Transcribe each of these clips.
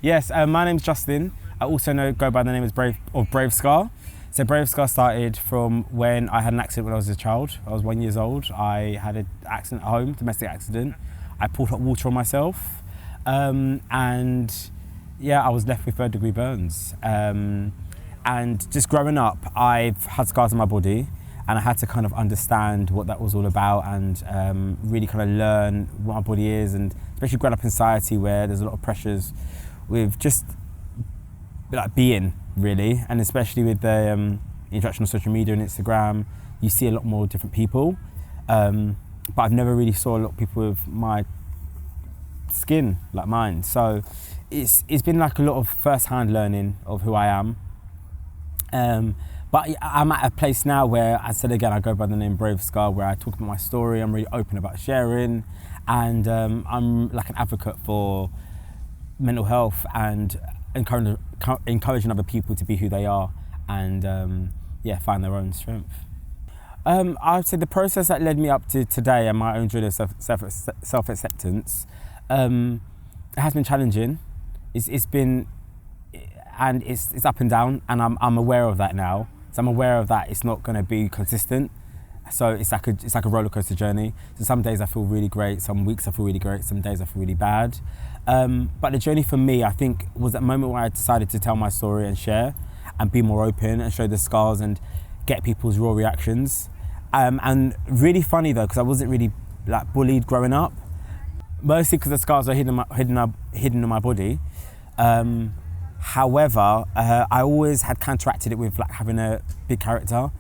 Yes, my name's Justyn. I also go by the name as Brave Scar. So Brave Scar started from when I had an accident when I was a child. I was 1 year old. I had an accident at home, domestic accident. I poured hot water on myself, and yeah, I was left with third-degree burns. And just growing up, I've had scars on my body, and I had to kind of understand what that was all about and really kind of learn what my body is, and especially growing up in society where there's a lot of pressures with just like being, really, and especially with the introduction of social media and Instagram, you see a lot more different people, but I've never really saw a lot of people with my skin like mine. So it's been like a lot of first-hand learning of who I am. But I'm at a place now where, I said again, I go by the name Brave Scar, where I talk about my story. I'm really open about sharing, and I'm like an advocate for mental health and encouraging other people to be who they are and yeah, find their own strength. I would say the process that led me up to today and my own journey of self-acceptance, it has been challenging. It's been, and it's up and down, and I'm aware of that now. So I'm aware of that it's not going to be consistent. So it's like a roller coaster journey. So some days I feel really great, some weeks I feel really great, some days I feel really bad. But the journey for me, I think, was that moment where I decided to tell my story and share and be more open and show the scars and get people's raw reactions. And really funny though, because I wasn't really like bullied growing up, mostly because the scars are hidden in my body. However, I always had counteracted it with like having a big character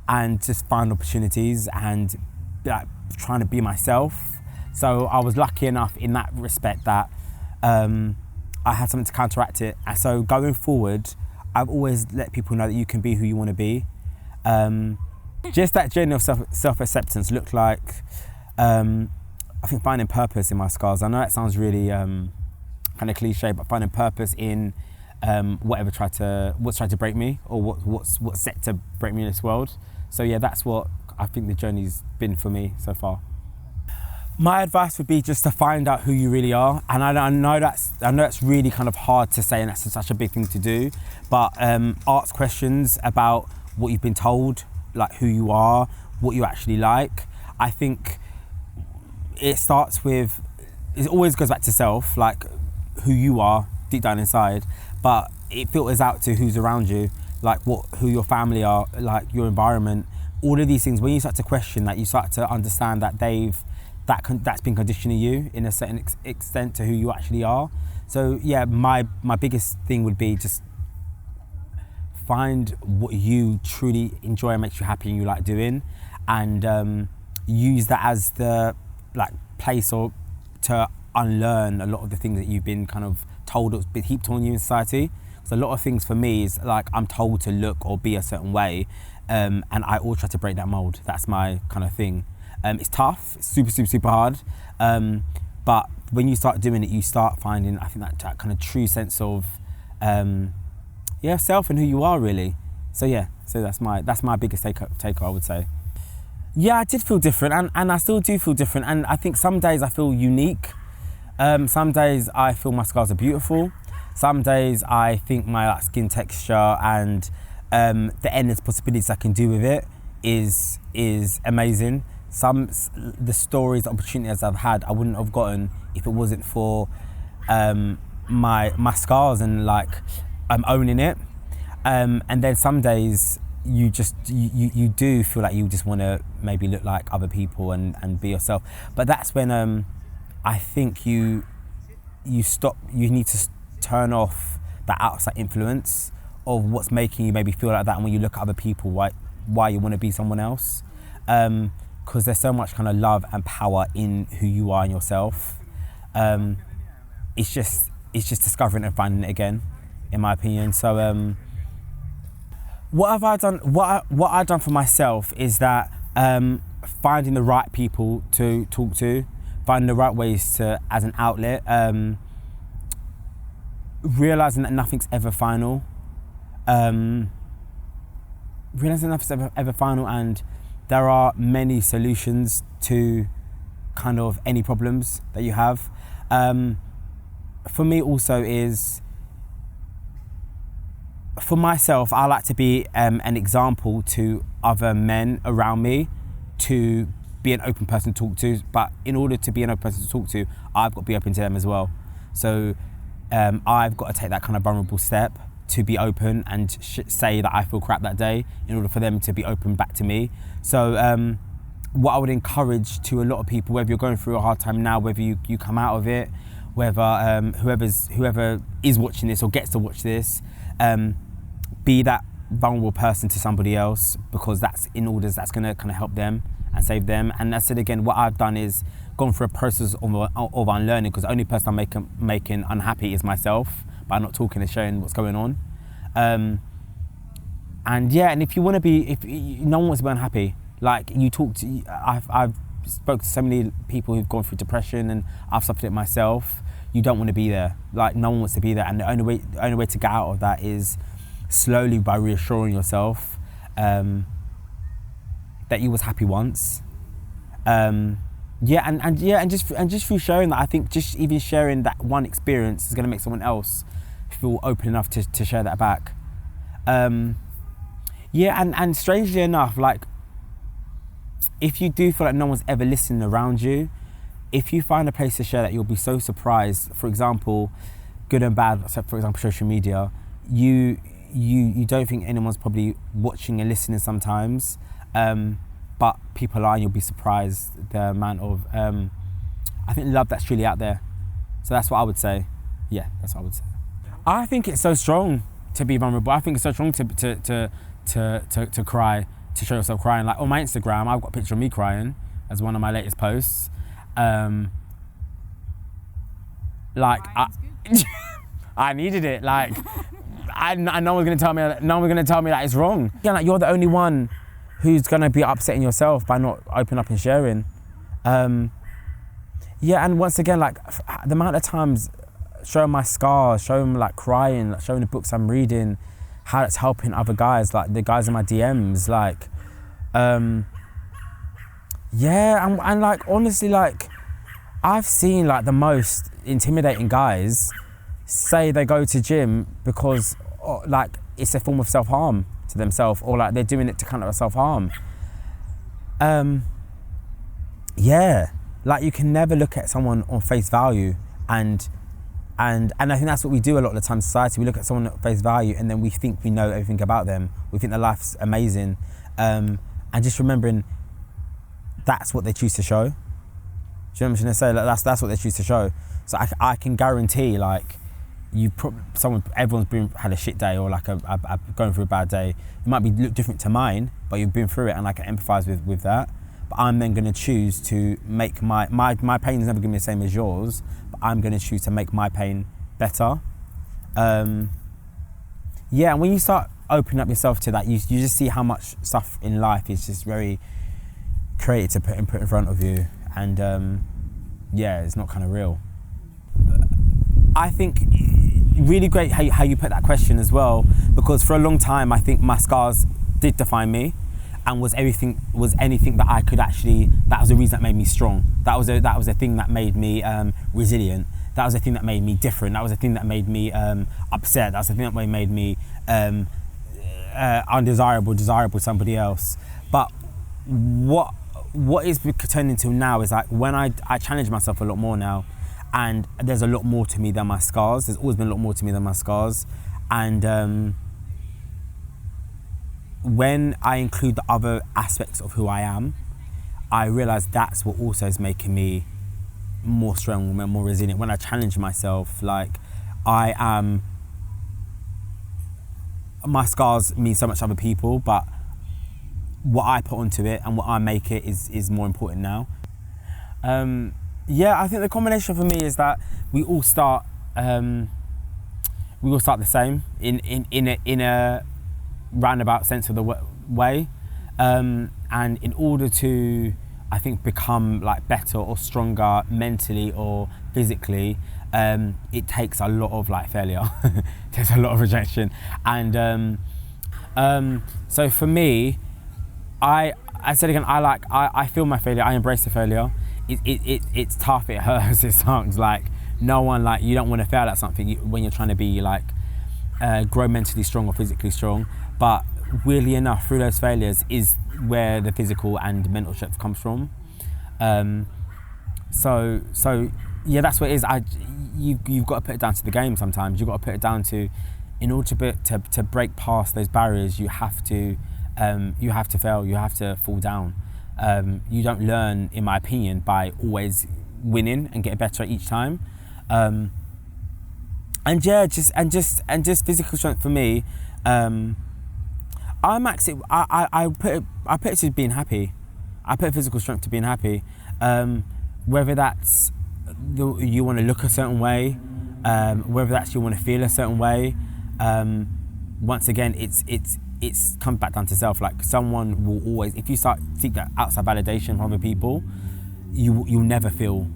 and just find opportunities and like trying to be myself. So I was lucky enough in that respect that I had something to counteract it. And so going forward, I've always let people know that you can be who you want to be. Just that journey of self-acceptance looked like, I think, finding purpose in my scars. I know that sounds really kind of cliche, but finding purpose in what's tried to break me, or what's set to break me in this world. So yeah, that's what I think the journey's been for me so far. My advice would be just to find out who you really are, and I know that's really kind of hard to say, and that's such a big thing to do. But ask questions about what you've been told, like who you are, what you actually like. I think it starts with, it always goes back to self, like who you are deep down inside, but it filters out to who's around you, like who your family are, like your environment. All of these things, when you start to question that, you start to understand that that's been conditioning you in a certain extent to who you actually are. So yeah, my biggest thing would be just find what you truly enjoy and makes you happy and you like doing, and use that as the like place or to unlearn a lot of the things that you've been kind of told or been heaped on you in society. So a lot of things for me is like I'm told to look or be a certain way, and I always try to break that mold. That's my kind of thing. It's tough, it's super hard, but when you start doing it, you start finding, I think, that kind of true sense of self and who you are, really. So yeah, so that's my biggest take, I would say. Yeah, I did feel different, and I still do feel different, and I think some days I feel unique. Some days I feel my scars are beautiful. Some days I think my skin texture and the endless possibilities I can do with it is amazing. The stories, opportunities I've had, I wouldn't have gotten if it wasn't for my scars and like owning it. And then some days you do feel like you just want to maybe look like other people and be yourself. But that's when I think you need to turn off that outside influence of what's making you maybe feel like that, and when you look at other people, why you want to be someone else. Because there's so much kind of love and power in who you are and yourself. It's just discovering and finding it again, in my opinion. So what have I done? What I've done for myself is that finding the right people to talk to, finding the right ways to as an outlet, realizing that nothing's ever final, and there are many solutions to kind of any problems that you have. for me also is, for myself, I like to be an example to other men around me, to be an open person to talk to. But in order to be an open person to talk to, I've got to be open to them as well. So I've got to take that kind of vulnerable step to be open and say that I feel crap that day in order for them to be open back to me. So what I would encourage to a lot of people, whether you're going through a hard time now, whether you come out of it, whether whoever is watching this or gets to watch this, be that vulnerable person to somebody else, because that's going to kind of help them and save them. And that's it again, what I've done is gone through a process of unlearning, because the only person I'm making unhappy is myself by not talking and sharing what's going on. And if you want to be, no one wants to be unhappy. Like I've spoke to so many people who've gone through depression, and I've suffered it myself. You don't want to be there. Like, no one wants to be there, and the only way to get out of that is slowly by reassuring yourself that you was happy once. And just through sharing that, I think just even sharing that one experience is going to make someone else feel open enough to share that back. And strangely enough, like, if you do feel like no one's ever listening around you, if you find a place to share that, you'll be so surprised. For example, good and bad, so for example, social media, you don't think anyone's probably watching and listening sometimes, but people are, and you'll be surprised the amount of, I think, love that's truly out there. So that's what I would say. Yeah, that's what I would say. I think it's so strong to be vulnerable. I think it's so strong to cry, to show yourself crying. Like on my Instagram, I've got a picture of me crying as one of my latest posts. I needed it. Like, no one's gonna tell me. No one's gonna tell me that it's wrong. Yeah, like, you're the only one who's gonna be upsetting yourself by not opening up and sharing. And once again, like, the amount of times showing my scars, showing like crying, like, showing the books I'm reading, how it's helping other guys, like the guys in my DMs, like, and like, honestly, like, I've seen like the most intimidating guys say they go to gym because like it's a form of self-harm to themselves, or like they're doing it to counter self-harm. Like, you can never look at someone on face value, and I think that's what we do a lot of the time in society. We look at someone at face value and then we think we know everything about them. We think their life's amazing. And just remembering that's what they choose to show. Do you know what I'm trying to say? Like, that's what they choose to show. So I can guarantee, like, everyone's had a shit day, or like a going through a bad day. It might look different to mine, but you've been through it, and I can empathise with that. But I'm then going to choose to make my pain is never going to be the same as yours, but I'm going to choose to make my pain better. And when you start opening up yourself to that, you just see how much stuff in life is just very created to put in front of you, and it's not kind of real. I think really great how you put that question as well, because for a long time I think my scars did define me, and was anything that I could actually, that was the reason that made me strong. That was a thing that made me resilient. That was the thing that made me different. That was the thing that made me upset. That's the thing that made me undesirable, desirable to somebody else. But what it's turned into now is like when I challenge myself a lot more now, and there's a lot more to me than my scars. There's always been a lot more to me than my scars. And when I include the other aspects of who I am, I realise that's what also is making me more strong, more resilient. When I challenge myself, like, my scars mean so much to other people, but what I put onto it and what I make it is more important now. I think the combination for me is that we all start the same in a roundabout sense of the way, and in order to, I think, become like better or stronger mentally or physically, it takes a lot of like failure. It takes a lot of rejection, and so for me, I said again, I feel my failure. I embrace the failure. It's tough, it hurts, it sucks. Like, no one, like, you don't want to fail at something when you're trying to be like grow mentally strong or physically strong. But weirdly enough, through those failures is where the physical and mental strength comes from. So yeah, that's what it is. You've got to put it down to the game sometimes. You've got to put it down to, in order to break past those barriers, you have to fail, you have to fall down. You don't learn, in my opinion, by always winning and getting better each time. And just physical strength for me. I put it to being happy. I put physical strength to being happy. Whether that's you want to look a certain way, whether that's you want to feel a certain way. Once again, it's comes back down to self. Like, someone will always, if you start seek that outside validation from other people, you'll never feel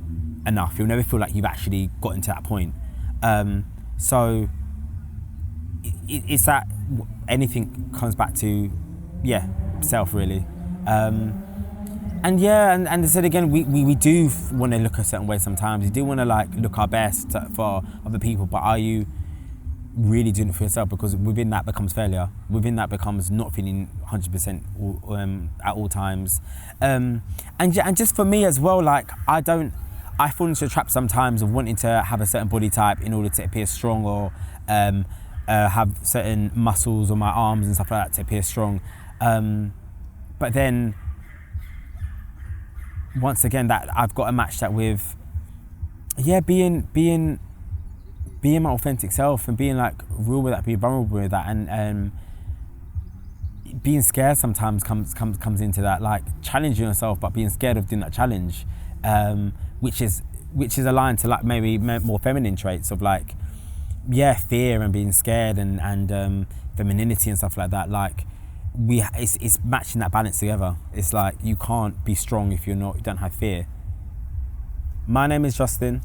enough. You'll never feel like you've actually gotten to that point. So it's that anything comes back to, self, really. And I said again, we do want to look a certain way sometimes. You do want to like look our best for other people, but are you really doing it for yourself? Because within that becomes failure. Within that becomes not feeling 100% at all times. And just for me as well, like, I fall into a trap sometimes of wanting to have a certain body type in order to appear strong, or have certain muscles on my arms and stuff like that to appear strong. But then, once again, that I've got to match that with, being my authentic self, and being like real with that, being vulnerable with that, and being scared sometimes comes into that, like challenging yourself, but being scared of doing that challenge, which is aligned to like maybe more feminine traits of like, fear and being scared and femininity and stuff like that. Like, it's matching that balance together. It's like, you can't be strong if you don't have fear. My name is Justyn,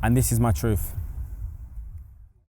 and this is my truth.